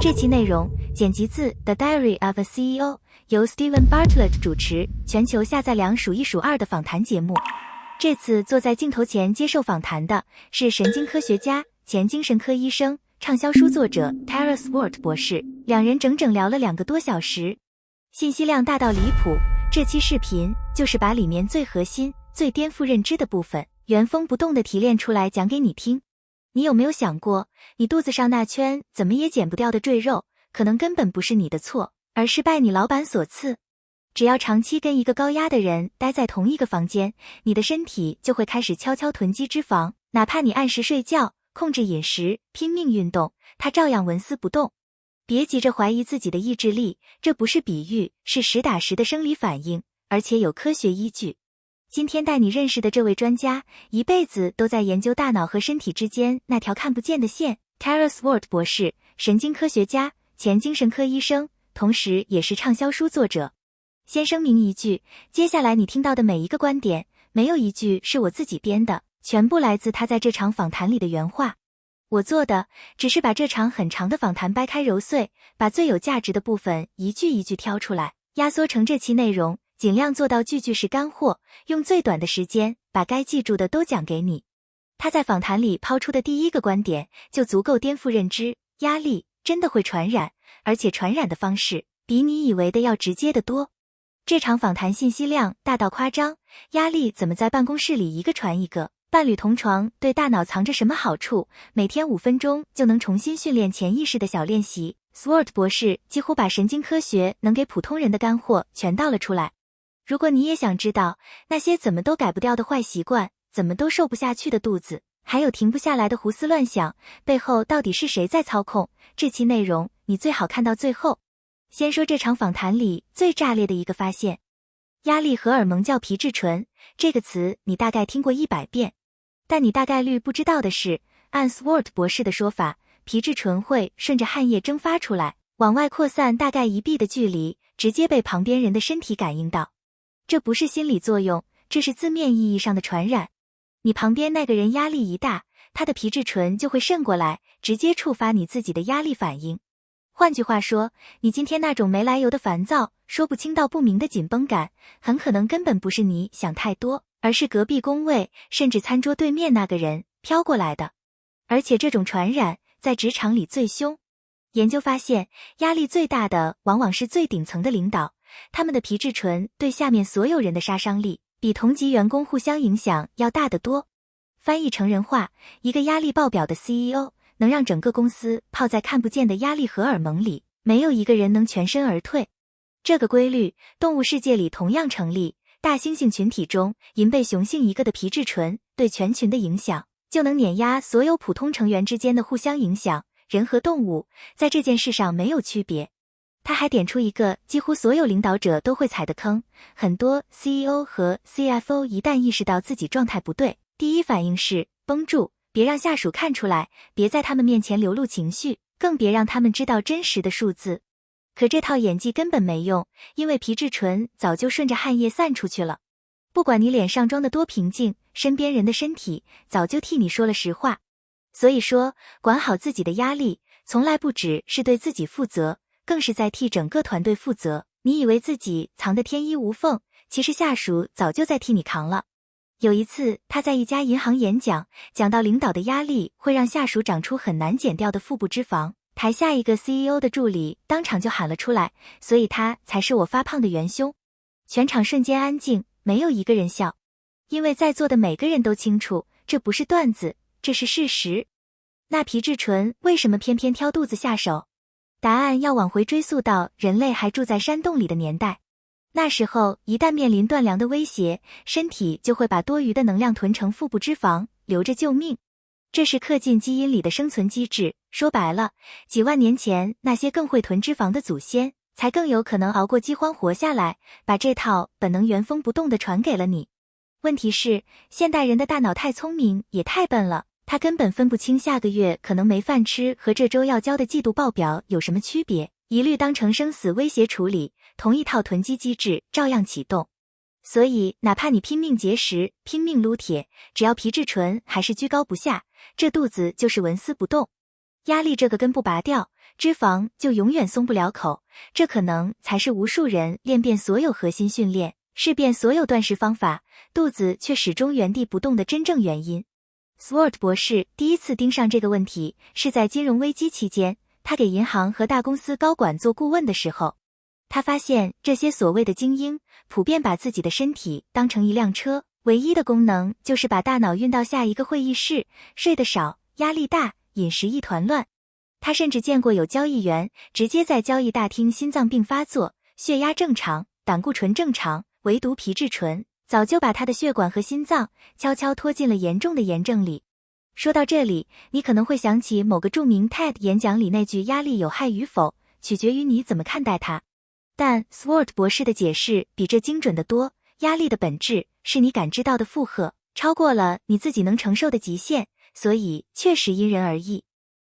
这期内容剪辑自《The Diary of a CEO》，由 Steven Bartlett 主持，全球下载量数一数二的访谈节目。这次坐在镜头前接受访谈的是神经科学家、前精神科医生、畅销书作者 Tara Swart 博士，两人整整聊了2个多小时，信息量大到离谱。这期视频就是把里面最核心、最颠覆认知的部分原封不动地提炼出来讲给你听。你有没有想过，你肚子上那圈怎么也减不掉的赘肉，可能根本不是你的错，而是拜你老板所赐？只要长期跟一个高压的人待在同一个房间，你的身体就会开始悄悄囤积脂肪，哪怕你按时睡觉、控制饮食、拼命运动，它照样纹丝不动。别急着怀疑自己的意志力，这不是比喻，是实打实的生理反应，而且有科学依据。今天带你认识的这位专家，一辈子都在研究大脑和身体之间那条看不见的线。Tara Swart 博士，神经科学家，前精神科医生，同时也是畅销书作者。先声明一句，接下来你听到的每一个观点，没有一句是我自己编的，全部来自他在这场访谈里的原话。我做的只是把这场很长的访谈掰开揉碎，把最有价值的部分一句一句挑出来，压缩成这期内容，尽量做到句句是干货，用最短的时间把该记住的都讲给你。他在访谈里抛出的第一个观点就足够颠覆认知，压力真的会传染，而且传染的方式比你以为的要直接得多。这场访谈信息量大到夸张，压力怎么在办公室里一个传一个？伴侣同床对大脑藏着什么好处？每天5分钟就能重新训练潜意识的小练习。Swart 博士几乎把神经科学能给普通人的干货全倒了出来。如果你也想知道那些怎么都改不掉的坏习惯，怎么都瘦不下去的肚子，还有停不下来的胡思乱想，背后到底是谁在操控？这期内容你最好看到最后。先说这场访谈里最炸裂的一个发现，压力荷尔蒙叫皮质醇，这个词你大概听过100遍，但你大概率不知道的是，按 Swart 博士的说法，皮质醇会顺着汗液蒸发出来，往外扩散大概1臂的距离，直接被旁边人的身体感应到。这不是心理作用，这是字面意义上的传染。你旁边那个人压力一大，他的皮质醇就会渗过来，直接触发你自己的压力反应。换句话说，你今天那种没来由的烦躁，说不清道不明的紧绷感，很可能根本不是你想太多，而是隔壁工位甚至餐桌对面那个人飘过来的。而且这种传染在职场里最凶。研究发现，压力最大的往往是最顶层的领导，他们的皮质醇对下面所有人的杀伤力比同级员工互相影响要大得多。翻译成人话，一个压力爆表的 CEO 能让整个公司泡在看不见的压力荷尔蒙里，没有一个人能全身而退。这个规律动物世界里同样成立，大猩猩群体中银背雄性一个的皮质醇对全群的影响，就能碾压所有普通成员之间的互相影响。人和动物在这件事上没有区别。他还点出一个几乎所有领导者都会踩的坑，很多 CEO 和 CFO 一旦意识到自己状态不对，第一反应是绷住，别让下属看出来，别在他们面前流露情绪，更别让他们知道真实的数字。可这套演技根本没用，因为皮质醇早就顺着汗液散出去了。不管你脸上装的多平静，身边人的身体早就替你说了实话。所以说，管好自己的压力，从来不只是对自己负责，更是在替整个团队负责。你以为自己藏得天衣无缝，其实下属早就在替你扛了。有一次，他在一家银行演讲，讲到领导的压力会让下属长出很难减掉的腹部脂肪，台下一个 CEO 的助理当场就喊了出来，所以他才是我发胖的元凶。全场瞬间安静，没有一个人笑，因为在座的每个人都清楚，这不是段子，这是事实。那皮质醇为什么偏偏挑肚子下手？答案要往回追溯到人类还住在山洞里的年代。那时候一旦面临断粮的威胁，身体就会把多余的能量囤成腹部脂肪，留着救命。这是刻进基因里的生存机制。说白了，几万年前那些更会囤脂肪的祖先，才更有可能熬过饥荒活下来，把这套本能原封不动地传给了你。问题是，现代人的大脑太聪明，也太笨了。他根本分不清下个月可能没饭吃和这周要交的季度报表有什么区别，一律当成生死威胁处理，同一套囤积机制照样启动。所以哪怕你拼命节食，拼命撸铁，只要皮质醇还是居高不下，这肚子就是纹丝不动。压力这个根不拔掉，脂肪就永远松不了口，这可能才是无数人练遍所有核心训练，试遍所有断食方法，肚子却始终原地不动的真正原因。Swart 博士第一次盯上这个问题是在金融危机期间，他给银行和大公司高管做顾问的时候。他发现这些所谓的精英普遍把自己的身体当成一辆车，唯一的功能就是把大脑运到下一个会议室，睡得少，压力大，饮食一团乱。他甚至见过有交易员直接在交易大厅心脏病发作，血压正常，胆固醇正常，唯独皮质醇早就把他的血管和心脏悄悄拖进了严重的炎症里。说到这里，你可能会想起某个著名 TED 演讲里那句压力有害与否，取决于你怎么看待它。但 Swart 博士的解释比这精准得多，压力的本质是你感知到的负荷超过了你自己能承受的极限，所以确实因人而异。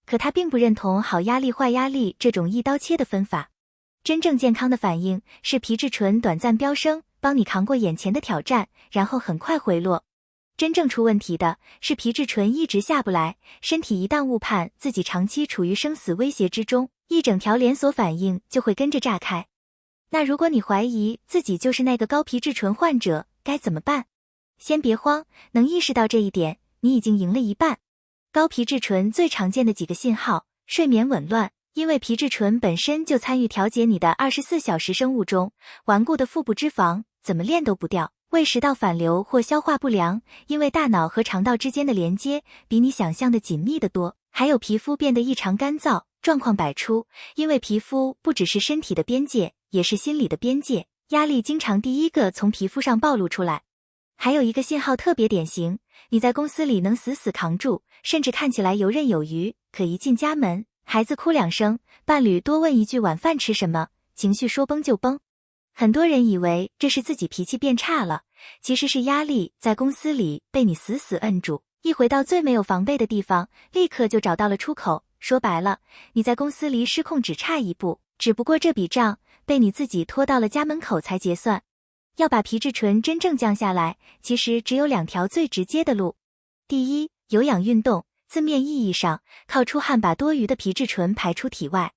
可他并不认同好压力坏压力这种一刀切的分法。真正健康的反应是皮质醇短暂飙升，帮你扛过眼前的挑战，然后很快回落。真正出问题的是皮质醇一直下不来，身体一旦误判自己长期处于生死威胁之中，一整条连锁反应就会跟着炸开。那如果你怀疑自己就是那个高皮质醇患者，该怎么办？先别慌，能意识到这一点，你已经赢了一半。高皮质醇最常见的几个信号：睡眠紊乱，因为皮质醇本身就参与调节你的24小时生物钟；顽固的腹部脂肪，怎么练都不掉；胃食道反流或消化不良，因为大脑和肠道之间的连接比你想象的紧密得多；还有皮肤变得异常干燥，状况百出，因为皮肤不只是身体的边界，也是心理的边界，压力经常第一个从皮肤上暴露出来。还有一个信号特别典型，你在公司里能死死扛住，甚至看起来游刃有余，可一进家门，孩子哭2声，伴侣多问一句晚饭吃什么，情绪说崩就崩。很多人以为这是自己脾气变差了，其实是压力在公司里被你死死摁住，一回到最没有防备的地方，立刻就找到了出口。说白了，你在公司离失控只差一步，只不过这笔账被你自己拖到了家门口才结算。要把皮质醇真正降下来，其实只有2条最直接的路。第一，有氧运动，字面意义上靠出汗把多余的皮质醇排出体外。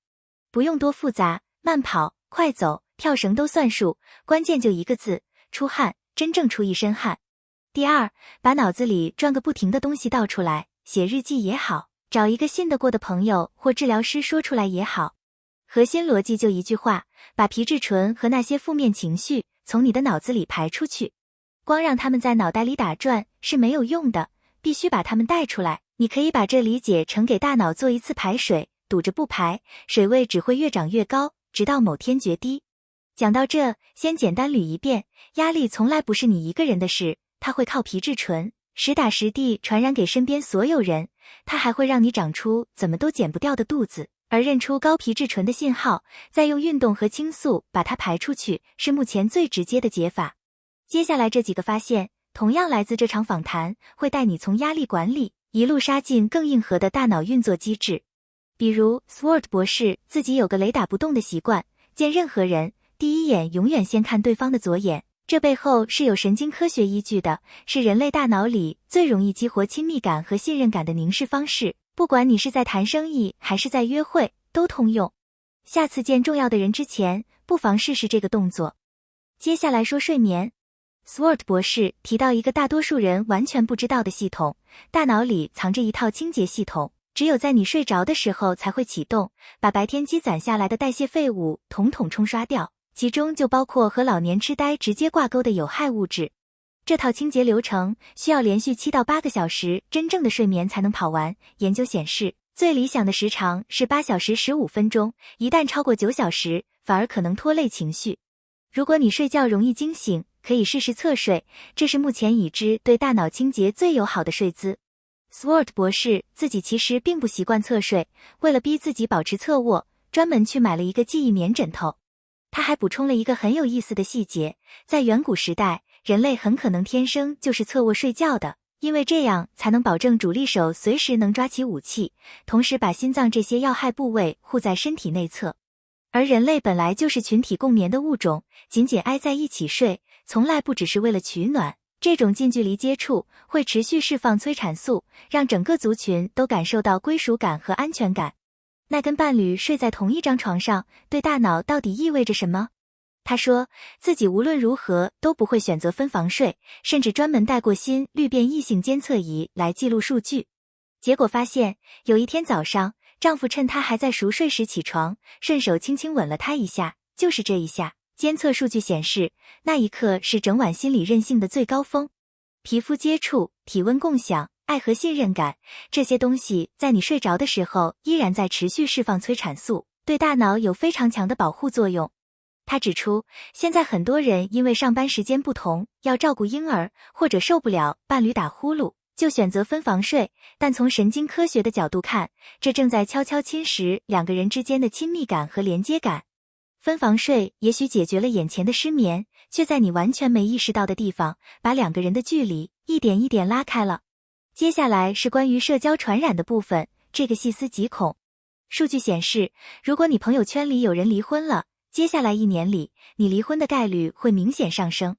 不用多复杂，慢跑、快走、跳绳都算数，关键就一个字，出汗，真正出一身汗。第二，把脑子里转个不停的东西倒出来，写日记也好，找一个信得过的朋友或治疗师说出来也好。核心逻辑就一句话，把皮质醇和那些负面情绪从你的脑子里排出去。光让他们在脑袋里打转是没有用的，必须把他们带出来。你可以把这理解成给大脑做一次排水，堵着不排，水位只会越涨越高，直到某天决堤。讲到这，先简单捋一遍，压力从来不是你一个人的事，它会靠皮质醇实打实地传染给身边所有人，它还会让你长出怎么都减不掉的肚子。而认出高皮质醇的信号，再用运动和倾诉把它排出去，是目前最直接的解法。接下来这几个发现，同样来自这场访谈，会带你从压力管理一路杀进更硬核的大脑运作机制。比如 Swart 博士自己有个雷打不动的习惯，见任何人，第一眼永远先看对方的左眼，这背后是有神经科学依据的，是人类大脑里最容易激活亲密感和信任感的凝视方式。不管你是在谈生意还是在约会，都通用。下次见重要的人之前，不妨试试这个动作。接下来说睡眠。Swart 博士提到一个大多数人完全不知道的系统，大脑里藏着一套清洁系统，只有在你睡着的时候才会启动，把白天积攒下来的代谢废物统统冲刷掉，其中就包括和老年痴呆直接挂钩的有害物质。这套清洁流程需要连续7到8个小时真正的睡眠才能跑完。研究显示，最理想的时长是8小时15分钟，一旦超过9小时，反而可能拖累情绪。如果你睡觉容易惊醒，可以试试侧睡，这是目前已知对大脑清洁最友好的睡姿。Swart 博士自己其实并不习惯侧睡，为了逼自己保持侧卧，专门去买了一个记忆棉枕头。他还补充了一个很有意思的细节，在远古时代，人类很可能天生就是侧卧睡觉的，因为这样才能保证主力手随时能抓起武器，同时把心脏这些要害部位护在身体内侧。而人类本来就是群体共眠的物种，紧紧挨在一起睡，从来不只是为了取暖。这种近距离接触会持续释放催产素，让整个族群都感受到归属感和安全感。那跟伴侣睡在同一张床上，对大脑到底意味着什么？他说，自己无论如何都不会选择分房睡，甚至专门带过心率变异性监测仪来记录数据。结果发现，有一天早上，丈夫趁她还在熟睡时起床，顺手轻轻吻了她一下，就是这一下。监测数据显示，那一刻是整晚心理韧性的最高峰。皮肤接触、体温共享、爱和信任感，这些东西在你睡着的时候依然在持续释放催产素，对大脑有非常强的保护作用。他指出，现在很多人因为上班时间不同，要照顾婴儿，或者受不了伴侣打呼噜，就选择分房睡，但从神经科学的角度看，这正在悄悄侵蚀两个人之间的亲密感和连接感。分房睡也许解决了眼前的失眠，却在你完全没意识到的地方，把两个人的距离一点一点拉开了。接下来是关于社交传染的部分，这个细思极恐。数据显示，如果你朋友圈里有人离婚了，接下来1年里，你离婚的概率会明显上升。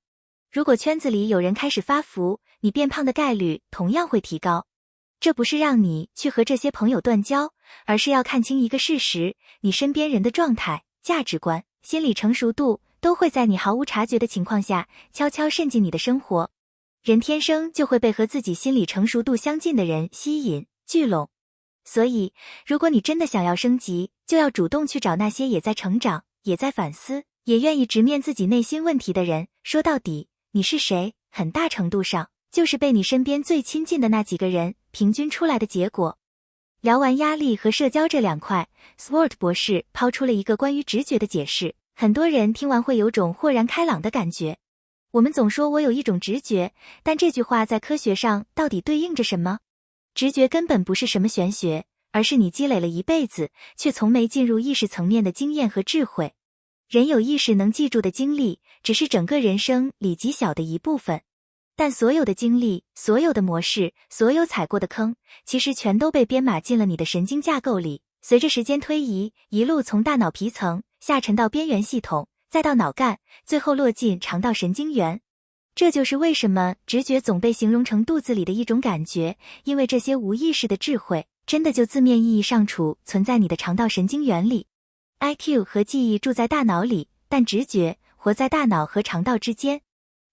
如果圈子里有人开始发福，你变胖的概率同样会提高。这不是让你去和这些朋友断交，而是要看清一个事实，你身边人的状态、价值观、心理成熟度都会在你毫无察觉的情况下悄悄渗进你的生活。人天生就会被和自己心理成熟度相近的人吸引、聚拢。所以，如果你真的想要升级，就要主动去找那些也在成长、也在反思、也愿意直面自己内心问题的人。说到底，你是谁，很大程度上就是被你身边最亲近的那几个人平均出来的结果。聊完压力和社交这2块， Swart 博士抛出了一个关于直觉的解释，很多人听完会有种豁然开朗的感觉。我们总说我有一种直觉，但这句话在科学上到底对应着什么？直觉根本不是什么玄学，而是你积累了一辈子却从没进入意识层面的经验和智慧。人有意识能记住的经历，只是整个人生里极小的一部分。但所有的经历、所有的模式、所有踩过的坑，其实全都被编码进了你的神经架构里。随着时间推移，一路从大脑皮层下沉到边缘系统，再到脑干，最后落进肠道神经元。这就是为什么直觉总被形容成肚子里的一种感觉，因为这些无意识的智慧，真的就字面意义上存在你的肠道神经元里。IQ 和记忆住在大脑里，但直觉活在大脑和肠道之间。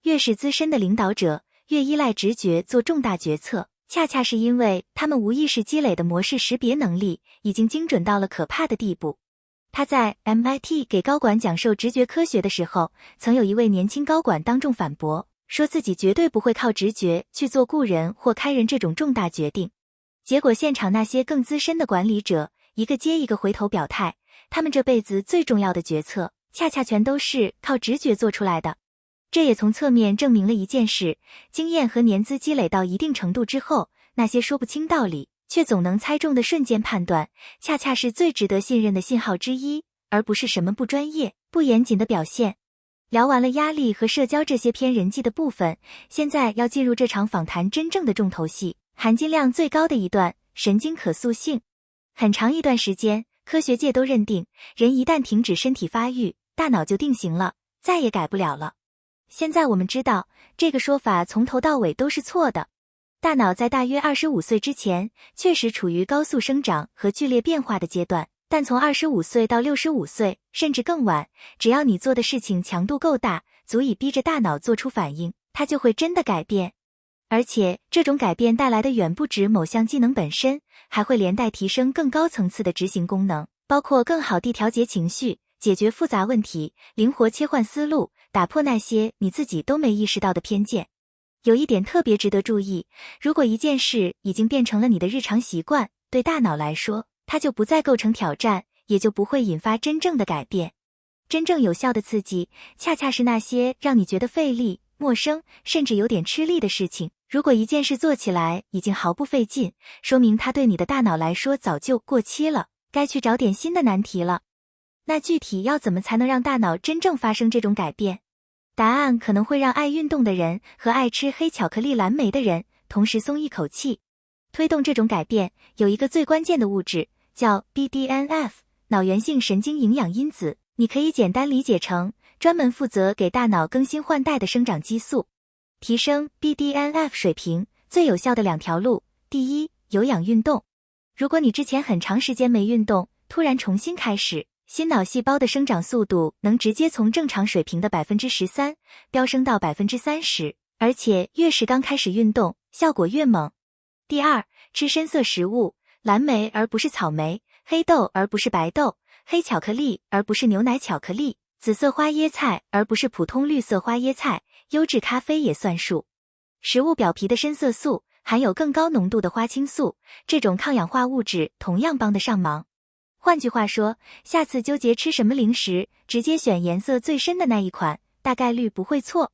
越是资深的领导者，越依赖直觉做重大决策，恰恰是因为他们无意识积累的模式识别能力已经精准到了可怕的地步。他在 MIT 给高管讲授直觉科学的时候，曾有一位年轻高管当众反驳，说自己绝对不会靠直觉去做雇人或开人这种重大决定。结果现场那些更资深的管理者一个接一个回头表态，他们这辈子最重要的决策恰恰全都是靠直觉做出来的。这也从侧面证明了一件事，经验和年资积累到一定程度之后，那些说不清道理却总能猜中的瞬间判断，恰恰是最值得信任的信号之一，而不是什么不专业、不严谨的表现。聊完了压力和社交这些偏人际的部分，现在要进入这场访谈真正的重头戏，含金量最高的一段，神经可塑性。很长一段时间，科学界都认定，人一旦停止身体发育，大脑就定型了，再也改不了了。现在我们知道，这个说法从头到尾都是错的。大脑在大约25岁之前，确实处于高速生长和剧烈变化的阶段，但从25岁到65岁，甚至更晚，只要你做的事情强度够大，足以逼着大脑做出反应，它就会真的改变。而且，这种改变带来的远不止某项技能本身，还会连带提升更高层次的执行功能，包括更好地调节情绪、解决复杂问题、灵活切换思路，打破那些你自己都没意识到的偏见。有一点特别值得注意，如果一件事已经变成了你的日常习惯，对大脑来说，它就不再构成挑战，也就不会引发真正的改变。真正有效的刺激，恰恰是那些让你觉得费力、陌生，甚至有点吃力的事情。如果一件事做起来已经毫不费劲，说明它对你的大脑来说早就过期了，该去找点新的难题了。那具体要怎么才能让大脑真正发生这种改变？答案可能会让爱运动的人和爱吃黑巧克力蓝莓的人同时松一口气。推动这种改变，有一个最关键的物质，叫 BDNF， 脑源性神经营养因子，你可以简单理解成专门负责给大脑更新换代的生长激素。提升 BDNF 水平最有效的2条路，第一，有氧运动。如果你之前很长时间没运动，突然重新开始，新脑细胞的生长速度能直接从正常水平的 13% 飙升到 30%， 而且越是刚开始运动，效果越猛。第二，吃深色食物，蓝莓而不是草莓，黑豆而不是白豆，黑巧克力而不是牛奶巧克力，紫色花椰菜而不是普通绿色花椰菜，优质咖啡也算数。食物表皮的深色素含有更高浓度的花青素，这种抗氧化物质同样帮得上忙。换句话说，下次纠结吃什么零食，直接选颜色最深的那一款，大概率不会错。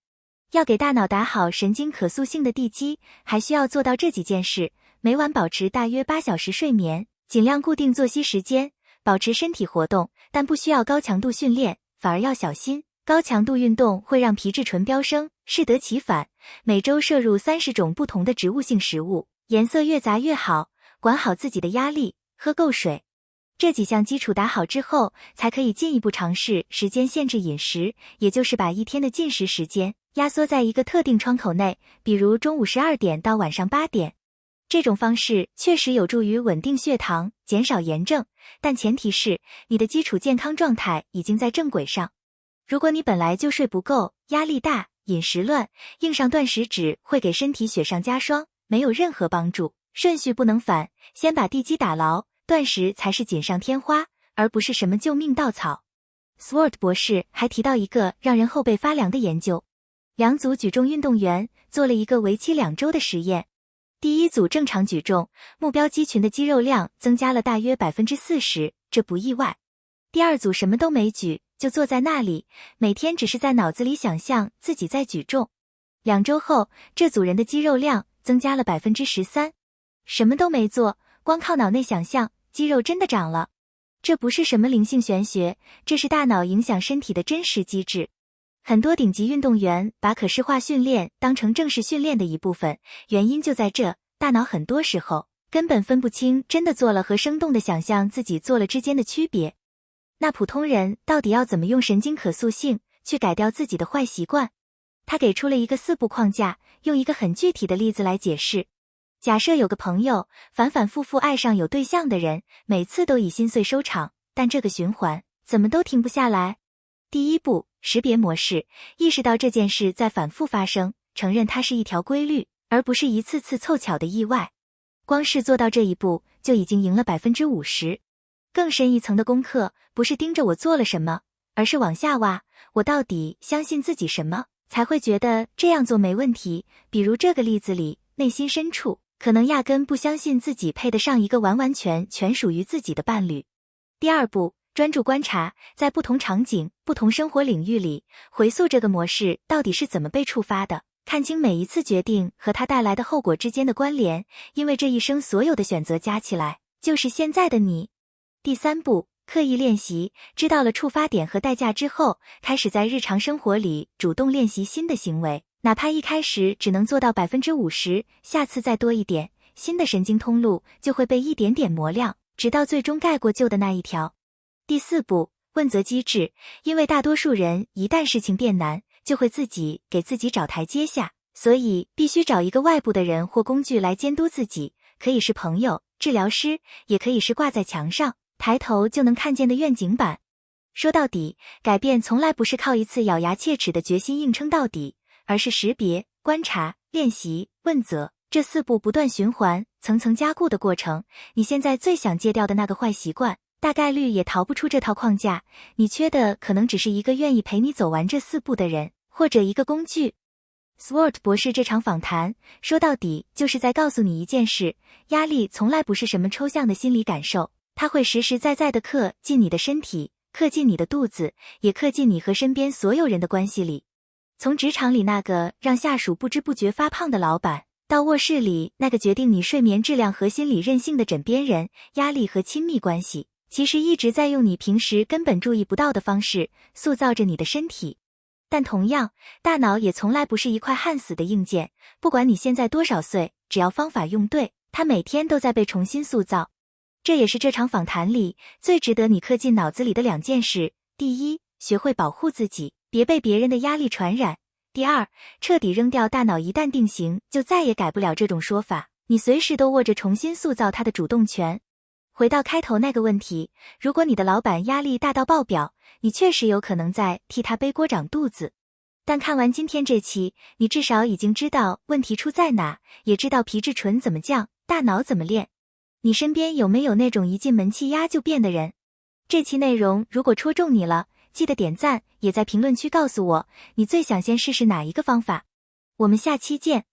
要给大脑打好神经可塑性的地基，还需要做到这几件事：每晚保持大约8小时睡眠，尽量固定作息时间，保持身体活动，但不需要高强度训练，反而要小心。高强度运动会让皮质醇飙升，适得其反。每周摄入30种不同的植物性食物，颜色越杂越好。管好自己的压力，喝够水。这几项基础打好之后，才可以进一步尝试时间限制饮食，也就是把一天的进食时间压缩在一个特定窗口内，比如中午12点到晚上8点。这种方式确实有助于稳定血糖，减少炎症，但前提是你的基础健康状态已经在正轨上。如果你本来就睡不够，压力大，饮食乱，硬上断食只会给身体雪上加霜，没有任何帮助。顺序不能反，先把地基打牢，断食才是锦上添花，而不是什么救命稻草。Swart 博士还提到一个让人后背发凉的研究，2组举重运动员做了一个为期2周的实验。第一组正常举重，目标肌群的肌肉量增加了大约 40%， 这不意外。第二组什么都没举，就坐在那里，每天只是在脑子里想象自己在举重。2周后，这组人的肌肉量增加了 13%。什么都没做，光靠脑内想象，肌肉真的长了。这不是什么灵性玄学，这是大脑影响身体的真实机制。很多顶级运动员把可视化训练当成正式训练的一部分，原因就在这，大脑很多时候根本分不清真的做了和生动的想象自己做了之间的区别。那普通人到底要怎么用神经可塑性去改掉自己的坏习惯？他给出了一个4步框架，用一个很具体的例子来解释。假设有个朋友反反复复爱上有对象的人，每次都以心碎收场，但这个循环怎么都停不下来。第一步，识别模式，意识到这件事在反复发生，承认它是一条规律，而不是一次次凑巧的意外。光是做到这一步，就已经赢了 50%。更深一层的功课，不是盯着我做了什么，而是往下挖，我到底相信自己什么，才会觉得这样做没问题。比如这个例子里，内心深处可能压根不相信自己配得上一个完完全全属于自己的伴侣。第二步，专注观察，在不同场景、不同生活领域里，回溯这个模式到底是怎么被触发的，看清每一次决定和它带来的后果之间的关联，因为这一生所有的选择加起来，就是现在的你。第三步，刻意练习，知道了触发点和代价之后，开始在日常生活里主动练习新的行为，哪怕一开始只能做到 50%， 下次再多一点，新的神经通路就会被一点点磨亮，直到最终盖过旧的那一条。第四步，问责机制，因为大多数人一旦事情变难，就会自己给自己找台阶下，所以必须找一个外部的人或工具来监督自己，可以是朋友、治疗师，也可以是挂在墙上抬头就能看见的愿景板。说到底，改变从来不是靠一次咬牙切齿的决心硬撑到底，而是识别、观察、练习、问责，这4步不断循环、层层加固的过程。你现在最想戒掉的那个坏习惯，大概率也逃不出这套框架，你缺的可能只是一个愿意陪你走完这4步的人，或者一个工具。Swart 博士这场访谈，说到底就是在告诉你一件事，压力从来不是什么抽象的心理感受，它会实实在在地刻进你的身体，刻进你的肚子，也刻进你和身边所有人的关系里。从职场里那个让下属不知不觉发胖的老板，到卧室里那个决定你睡眠质量和心理韧性的枕边人，压力和亲密关系其实一直在用你平时根本注意不到的方式塑造着你的身体。但同样，大脑也从来不是一块焊死的硬件，不管你现在多少岁，只要方法用对，它每天都在被重新塑造。这也是这场访谈里最值得你刻进脑子里的2件事。第一，学会保护自己，别被别人的压力传染。第二，彻底扔掉大脑一旦定型就再也改不了这种说法，你随时都握着重新塑造它的主动权。回到开头那个问题，如果你的老板压力大到爆表，你确实有可能在替他背锅长肚子。但看完今天这期，你至少已经知道问题出在哪，也知道皮质醇怎么降，大脑怎么练。你身边有没有那种一进门气压就变的人？这期内容如果戳中你了，记得点赞，也在评论区告诉我，你最想先试试哪一个方法。我们下期见。